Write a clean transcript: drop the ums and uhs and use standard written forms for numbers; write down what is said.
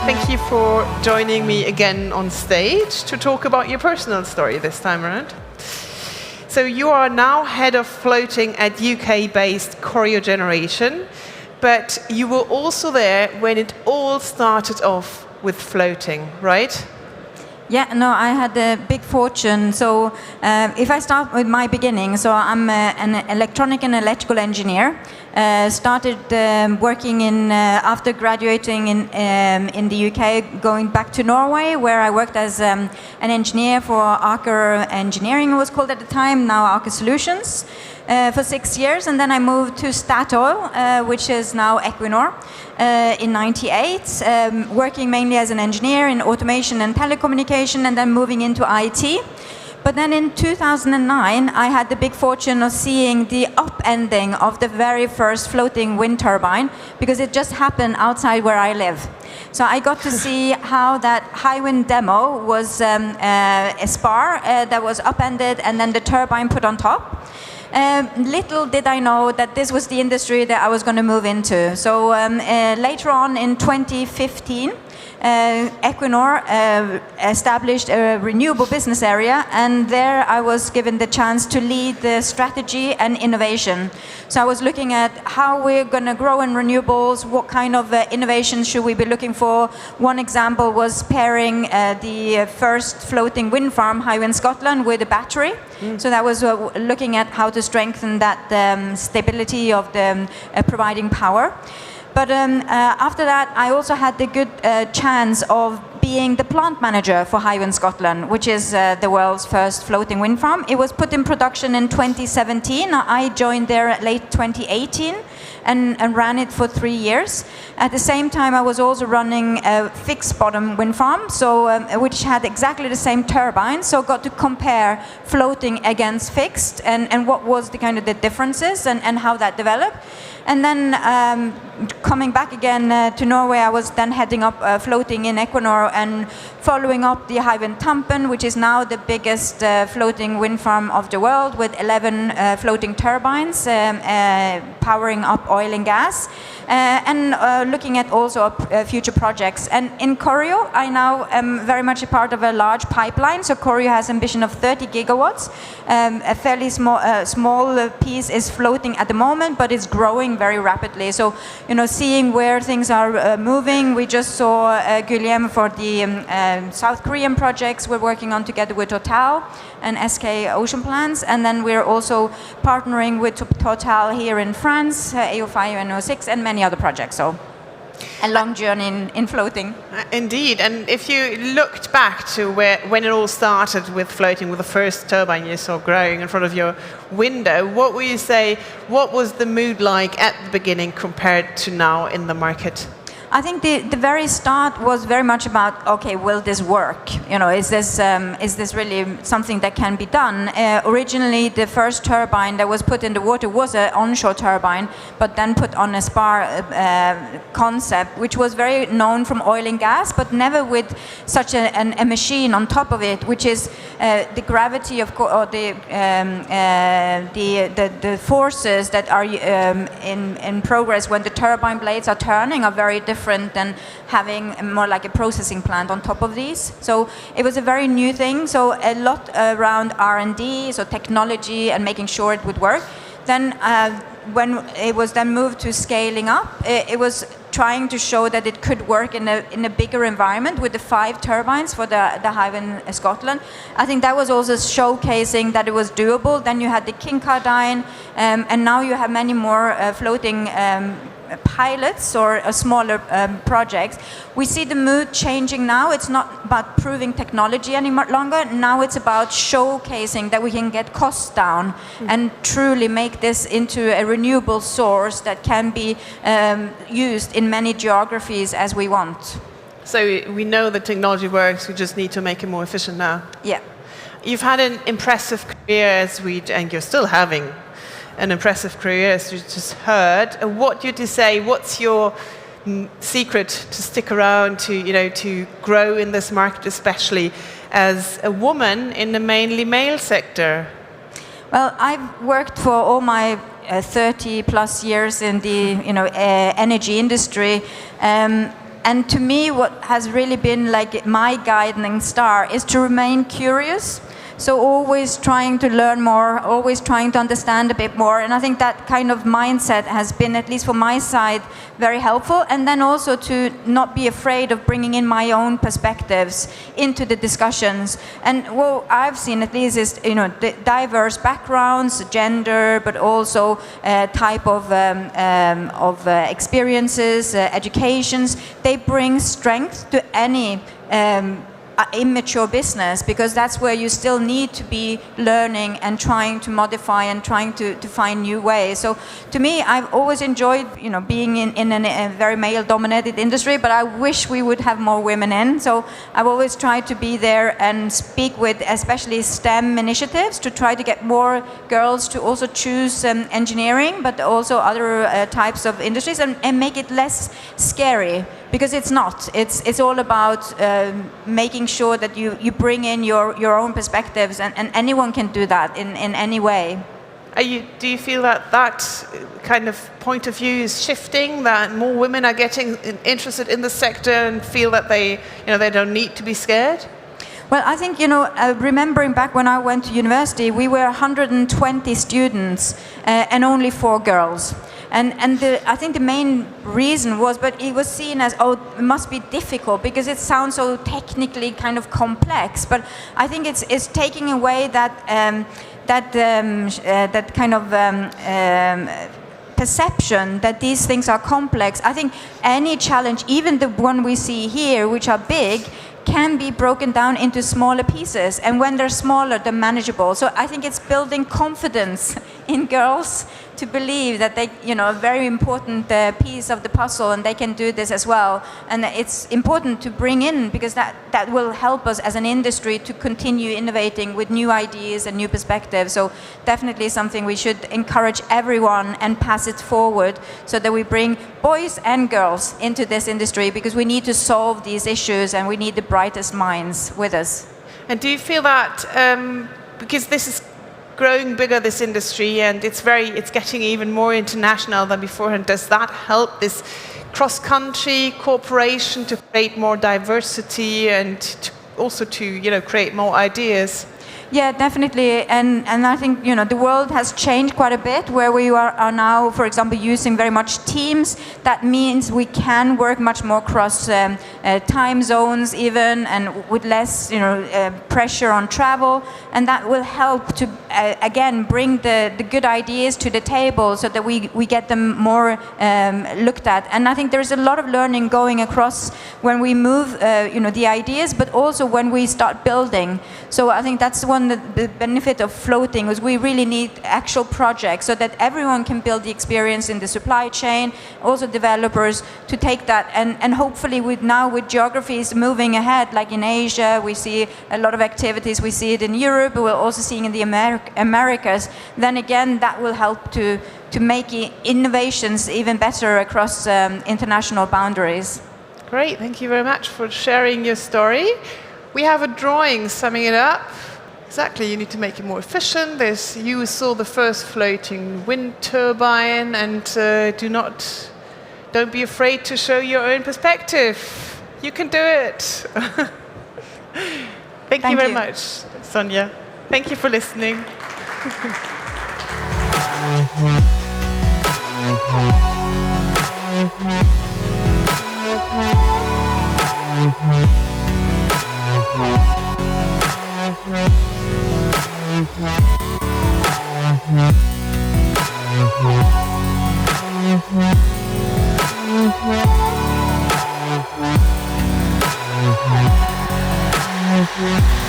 Thank you for joining me again on stage to talk about your personal story this time around. So you are now head of floating at UK-based Corio Generation, but you were also there when it all started off with floating, right? Yeah, no, I had a big fortune. So if I start with my beginning, so I'm an electronic and electrical engineer. Started working after graduating in the UK, going back to Norway, where I worked as an engineer for Aker Engineering, it was called at the time, now Aker Solutions, for 6 years. And then I moved to Statoil, which is now Equinor, in '98, working mainly as an engineer in automation and telecommunication, and then moving into IT. But then in 2009, I had the big fortune of seeing the upending of the very first floating wind turbine, because it just happened outside where I live. So I got to see how that high wind demo was a spar that was upended and then the turbine put on top. Little did I know that this was the industry that I was going to move into. So later on in 2015, Equinor established a renewable business area, and there I was given the chance to lead the strategy and innovation. So I was looking at how we're going to grow in renewables, what kind of innovations should we be looking for. One example was pairing the first floating wind farm, Hywind Scotland, with a battery. So that was looking at how to strengthen that stability of the providing power. But after that, I also had the good chance of being the plant manager for Hywind Scotland, which is the world's first floating wind farm. It was put in production in 2017. I joined there late 2018 and ran it for 3 years. At the same time, I was also running a fixed bottom wind farm, so which had exactly the same turbine. So got to compare floating against fixed and what was the kind of the differences and how that developed. And then coming back again to Norway, I was then heading up floating in Equinor and following up the Hywind Tampen, which is now the biggest floating wind farm of the world, with 11 floating turbines powering up oil and gas, and looking at also future projects. And in Corio, I now am very much a part of a large pipeline. So Corio has ambition of 30 gigawatts. A fairly small piece is floating at the moment, but it's growing very rapidly. So, you know, seeing where things are moving, we just saw Guillaume for the South Korean projects we're working on together with Total and SK Ocean Plans, and then we're also partnering with Total here in France, AO5 and AO6, and many other projects. So a long journey in floating. Indeed, and if you looked back to when it all started with floating, with the first turbine you saw growing in front of your window, what would you say, what was the mood like at the beginning compared to now in the market? I think the very start was very much about, okay, will this work? You know, is this really something that can be done? Originally, the first turbine that was put in the water was an onshore turbine, but then put on a spar concept, which was very known from oil and gas, but never with such a machine on top of it, which is the gravity of or the forces that are in progress when the turbine blades are turning are very different than having more like a processing plant on top of these. So it was a very new thing. So a lot around R&D, so technology and making sure it would work. Then when it was then moved to scaling up, it was trying to show that it could work in a bigger environment with the 5 turbines for the Hywind Scotland. I think that was also showcasing that it was doable. Then you had the Kincardine, and now you have many more floating pilots or smaller projects. We see the mood changing now. It's not about proving technology any longer. Now it's about showcasing that we can get costs down and truly make this into a renewable source that can be used in many geographies as we want. So we know that technology works, we just need to make it more efficient now. Yeah. You've had an impressive career, and you're still having an impressive career, as you just heard. What would you say, what's your secret to stick around, to grow in this market, especially as a woman in the mainly male sector? Well, I've worked for all my 30 plus years in the energy industry. And to me, what has really been like my guiding star is to remain curious. So always trying to learn more, always trying to understand a bit more. And I think that kind of mindset has been, at least for my side, very helpful. And then also to not be afraid of bringing in my own perspectives into the discussions. And what I've seen, at least, is the diverse backgrounds, gender, but also type of experiences, educations. They bring strength to any immature business, because that's where you still need to be learning and trying to modify and trying to find new ways. So to me, I've always enjoyed being in a very male-dominated industry, but I wish we would have more women in. So I've always tried to be there and speak with especially STEM initiatives to try to get more girls to also choose engineering, but also other types of industries, and make it less scary. Because it's not. It's all about making sure that you bring in your own perspectives, and anyone can do that in any way. Do you feel that kind of point of view is shifting, that more women are getting interested in the sector and feel that they don't need to be scared? Well, I think, remembering back when I went to university, we were 120 students and only 4 girls. And I think the main reason was, but it was seen as, it must be difficult because it sounds so technically kind of complex. But I think it's taking away that kind of perception that these things are complex. I think any challenge, even the one we see here, which are big, can be broken down into smaller pieces, and when they're smaller, they're manageable. So I think it's building confidence in girls to believe that they, a very important piece of the puzzle, and they can do this as well. And it's important to bring in, because that will help us as an industry to continue innovating with new ideas and new perspectives. So definitely something we should encourage everyone and pass it forward, so that we bring boys and girls into this industry, because we need to solve these issues and we need the brightest minds with us. And do you feel that, because this is growing bigger, this industry, and it's getting even more international than before, and does that help this cross-country cooperation to create more diversity and also to create more ideas? Yeah, definitely, and I think the world has changed quite a bit, where we are now, for example, using very much Teams. That means we can work much more across time zones even, and with less pressure on travel, and that will help to again bring the good ideas to the table, so that we get them more looked at. And I think there's a lot of learning going across when we move the ideas, but also when we start building. So I think that's one the benefit of floating, is we really need actual projects, so that everyone can build the experience in the supply chain, also developers, to take that, and hopefully with geographies moving ahead, like in Asia, we see a lot of activities, we see it in Europe, we're also seeing in the Americas, then again that will help to make innovations even better across international boundaries. Great, thank you very much for sharing your story. We have a drawing summing it up. Exactly, you need to make it more efficient. You saw the first floating wind turbine, and don't be afraid to show your own perspective. You can do it. Thank you very much, Sonja. Thank you for listening. Yeah.